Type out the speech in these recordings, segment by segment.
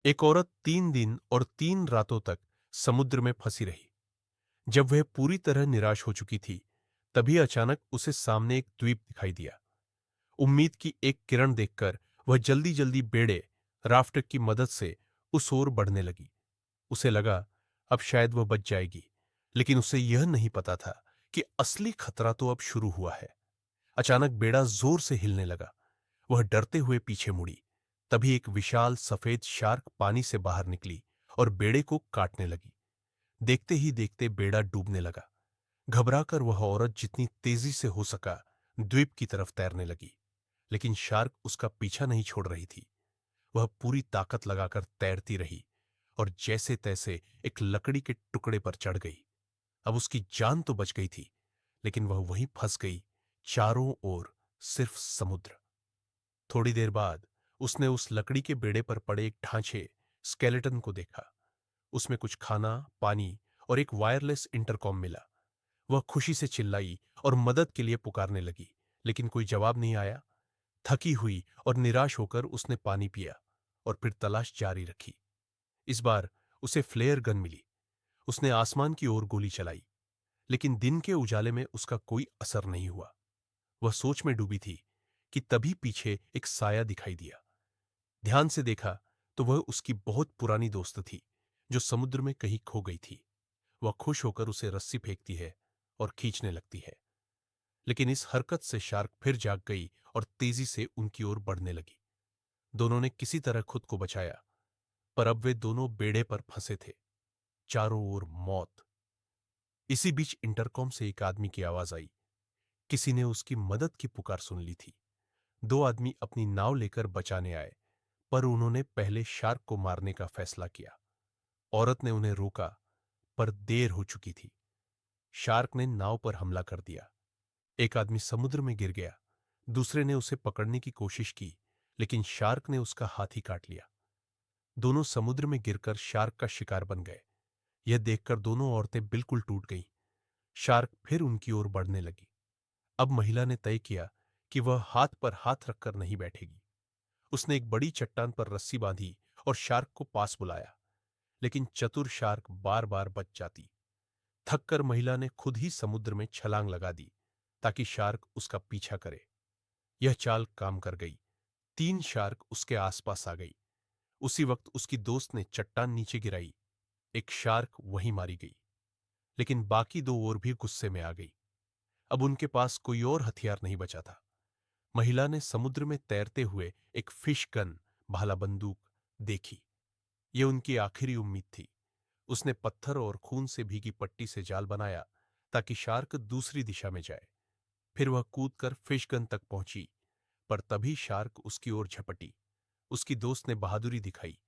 एक औरत 3 दिन और 3 रातों तक समुद्र में फंसी रही। जब वह पूरी तरह निराश हो चुकी थी, तभी अचानक उसे सामने एक द्वीप दिखाई दिया। उम्मीद की एक किरण देखकर वह जल्दी जल्दी बेड़े राफ्ट की मदद से उस ओर बढ़ने लगी। उसे लगा अब शायद वह बच जाएगी, लेकिन उसे यह नहीं पता था कि असली खतरा तो अब शुरू हुआ है। अचानक बेड़ा जोर से हिलने लगा। वह डरते हुए पीछे मुड़ी। तभी एक विशाल सफेद शार्क पानी से बाहर निकली और बेड़े को काटने लगी। देखते ही देखते बेड़ा डूबने लगा। घबराकर वह औरत जितनी तेजी से हो सका द्वीप की तरफ तैरने लगी, लेकिन शार्क उसका पीछा नहीं छोड़ रही थी। वह पूरी ताकत लगाकर तैरती रही और जैसे तैसे एक लकड़ी के टुकड़े पर चढ़ गई। अब उसकी जान तो बच गई थी, लेकिन वह वहीं फंस गई। चारों ओर सिर्फ समुद्र। थोड़ी देर बाद उसने उस लकड़ी के बेड़े पर पड़े एक ढांचे स्केलेटन को देखा। उसमें कुछ खाना, पानी और एक वायरलेस इंटरकॉम मिला। वह खुशी से चिल्लाई और मदद के लिए पुकारने लगी, लेकिन कोई जवाब नहीं आया। थकी हुई और निराश होकर उसने पानी पिया और फिर तलाश जारी रखी। इस बार उसे फ्लेयर गन मिली। उसने आसमान की ओर गोली चलाई, लेकिन दिन के उजाले में उसका कोई असर नहीं हुआ। वह सोच में डूबी थी कि तभी पीछे एक साया दिखाई दिया। ध्यान से देखा तो वह उसकी बहुत पुरानी दोस्त थी, जो समुद्र में कहीं खो गई थी। वह खुश होकर उसे रस्सी फेंकती है और खींचने लगती है, लेकिन इस हरकत से शार्क फिर जाग गई और तेजी से उनकी ओर बढ़ने लगी। दोनों ने किसी तरह खुद को बचाया, पर अब वे दोनों बेड़े पर फंसे थे। चारों ओर मौत। इसी बीच इंटरकॉम से एक आदमी की आवाज आई। किसी ने उसकी मदद की पुकार सुन ली थी। दो आदमी अपनी नाव लेकर बचाने आए, पर उन्होंने पहले शार्क को मारने का फैसला किया। औरत ने उन्हें रोका, पर देर हो चुकी थी। शार्क ने नाव पर हमला कर दिया। एक आदमी समुद्र में गिर गया। दूसरे ने उसे पकड़ने की कोशिश की, लेकिन शार्क ने उसका हाथ ही काट लिया। दोनों समुद्र में गिरकर शार्क का शिकार बन गए। यह देखकर दोनों औरतें बिल्कुल टूट गईं। शार्क फिर उनकी ओर बढ़ने लगी। अब महिला ने तय किया कि वह हाथ पर हाथ रखकर नहीं बैठेगी। उसने एक बड़ी चट्टान पर रस्सी बांधी और शार्क को पास बुलाया, लेकिन चतुर शार्क बार बार बच जाती। थककर महिला ने खुद ही समुद्र में छलांग लगा दी, ताकि शार्क उसका पीछा करे। यह चाल काम कर गई। 3 शार्क उसके आसपास आ गई। उसी वक्त उसकी दोस्त ने चट्टान नीचे गिराई। एक शार्क वहीं मारी गई, लेकिन बाकी दो और भी गुस्से में आ गई। अब उनके पास कोई और हथियार नहीं बचा था। महिला ने समुद्र में तैरते हुए एक फिश गन, भाला बंदूक देखी। यह उनकी आखिरी उम्मीद थी। उसने पत्थर और खून से भीगी पट्टी से जाल बनाया, ताकि शार्क दूसरी दिशा में जाए। फिर वह कूदकर फिश गन तक पहुंची, पर तभी शार्क उसकी ओर झपटी। उसकी दोस्त ने बहादुरी दिखाई,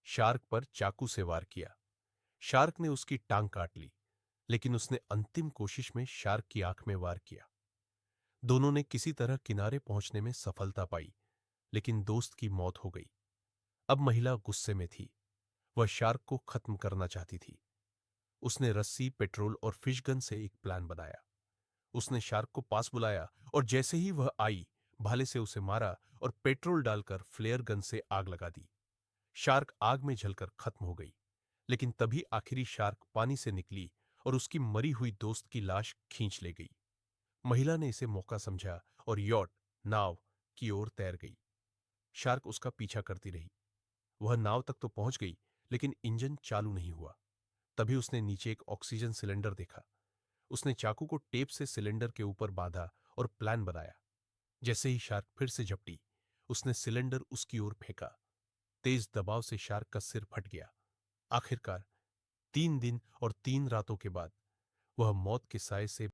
शार्क पर चाकू से वार किया। शार्क ने उसकी टांग काट ली, लेकिन उसने अंतिम कोशिश में शार्क की आंख में वार किया। दोनों ने किसी तरह किनारे पहुंचने में सफलता पाई, लेकिन दोस्त की मौत हो गई। अब महिला गुस्से में थी। वह शार्क को खत्म करना चाहती थी। उसने रस्सी, पेट्रोल और फिश गन से एक प्लान बनाया। उसने शार्क को पास बुलाया और जैसे ही वह आई, भाले से उसे मारा और पेट्रोल डालकर फ्लेयर गन से आग लगा दी। शार्क आग में जलकर खत्म हो गई, लेकिन तभी आखिरी शार्क पानी से निकली और उसकी मरी हुई दोस्त की लाश खींच ले गई। महिला ने इसे मौका समझा और यॉट, नाव की ओर तैर गई। शार्क उसका पीछा करती रही। वह नाव तक तो पहुंच गई, लेकिन इंजन चालू नहीं हुआ। तभी उसने नीचे एक ऑक्सीजन सिलेंडर देखा। उसने चाकू को टेप से सिलेंडर के ऊपर बांधा और प्लान बनाया। जैसे ही शार्क फिर से झपटी, उसने सिलेंडर उसकी ओर फेंका। तेज दबाव से शार्क का सिर फट गया। आखिरकार 3 दिन और 3 रातों के बाद वह मौत के साए से